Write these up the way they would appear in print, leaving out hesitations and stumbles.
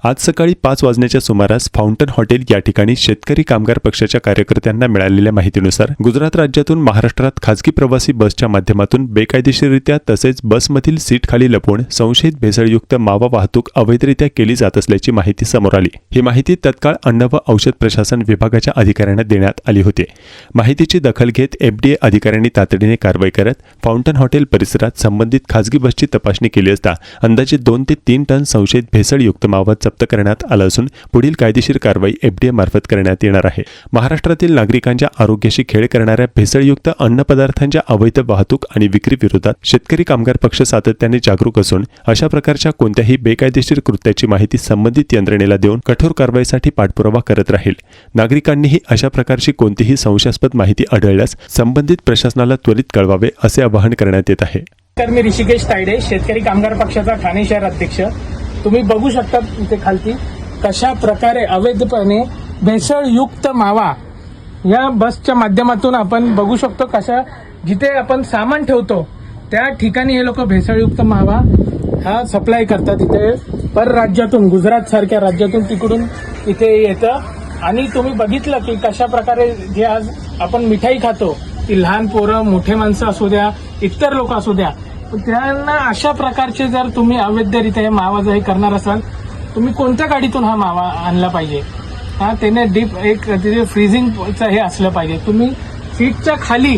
आज सकाळी 5 वाजण्याच्या सुमारास फाउंटन हॉटेल या ठिकाणी शेतकरी कामगार पक्षाच्या कार्यकर्त्यांना मिळालेल्या माहितीनुसार गुजरात राज्यातून महाराष्ट्रात खासगी प्रवासी बसच्या माध्यमातून बेकायदेशीररित्या तसेच बसमधील सीट खाली लपवून संशयित भेसळयुक्त मावा वाहतूक अवैधरित्या केली जात असल्याची माहिती समोर आली। ही माहिती तत्काळ अन्न व औषध प्रशासन विभागाच्या अधिकाऱ्यांना देण्यात आली होती। माहितीची दखल घेत FDA अधिकाऱ्यांनी तातडीने कारवाई करत फाउंटन हॉटेल परिसरात संबंधित खासगी बसची तपासणी केली असता अंदाजे 2 ते 3 टन संशयित भेसळयुक्त मावा जप्त करण्यात आला असून पुढील कायदेशीर कारवाई FDA मार्फत करण्यात येणार आहे। महाराष्ट्रातील नागरिकांच्या आरोग्याशी खेळ करणाऱ्या भेसळयुक्त अन्न पदार्थांच्या अवैध वाहतूक आणि विक्री विरोधात शेतकरी कामगार पक्ष सातत्याने जागरूक असून अशा प्रकारच्या कोणत्याही बेकायदेशीर कृत्याची माहिती संबंधित यंत्रणेला देऊन कठोर कारवाईसाठी पाठपुरावा करत राहील। नागरिकांनीही अशा प्रकारची कोणतीही संशयास्पद माहिती आढळल्यास संबंधित प्रशासनाला त्वरित कळवावे असे आवाहन करण्यात येत आहे। तर मी ऋषिकेश तायडे, शेतकरी कामगार पक्षाचा ठाणे शहर अध्यक्ष। तुम्ही बघू शकता इथे खालती कशा प्रकारे अवैधपणे भेसळयुक्त मावा या बसच्या माध्यमातून आपण बघू शकतो। कशा जिथे आपण सामान ठेवतो त्या ठिकाणी हे लोक भेसळयुक्त मावा हा सप्लाय करतात। इथे परराज्यातून, गुजरात सारख्या राज्यातून तिकडून इथे येतं। आणि तुम्ही बघितलं की कशा प्रकारे जे आज आपण मिठाई खातो ती लहान पोरं, मोठे माणसं असू द्या, इतर लोक असू द्या, त्यांना अशा प्रकारचे जर तुम्ही अवैधरित्या हे मावा जर करणार असाल, तुम्ही कोणत्या गाडीतून हा मावा आणला पाहिजे? हा त्याने डीप एक तिथे फ्रीजिंगचं हे असलं पाहिजे। तुम्ही सीटच्या खाली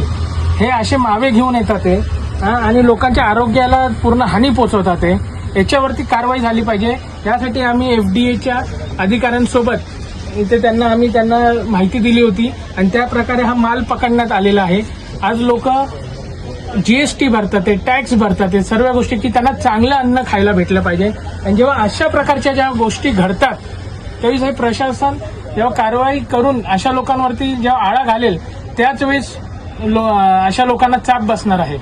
हे असे मावे घेऊन येतात ते आणि लोकांच्या आरोग्याला पूर्ण हानी पोहोचवतात ते। याच्यावरती कारवाई झाली पाहिजे। यासाठी आम्ही FDAच्या अधिकाऱ्यांसोबत इथे त्यांना माहिती दिली होती आणि त्या प्रकारे हा माल पकडण्यात आलेला आहे। आज लोक GST भरतात, टॅक्स भरतात, सर्व गोष्टी की त्यांना चांगलं अन्न खायला भेटलं पाहिजे। आणि जेव्हा अशा प्रकारच्या ज्या गोष्टी घडतात त्यावेळेस हे प्रशासन जेव्हा कारवाई करून अशा लोकांवरती जेव्हा आळा घालेल त्याच वेळेस अशा लोकांना चाप बसणार आहे।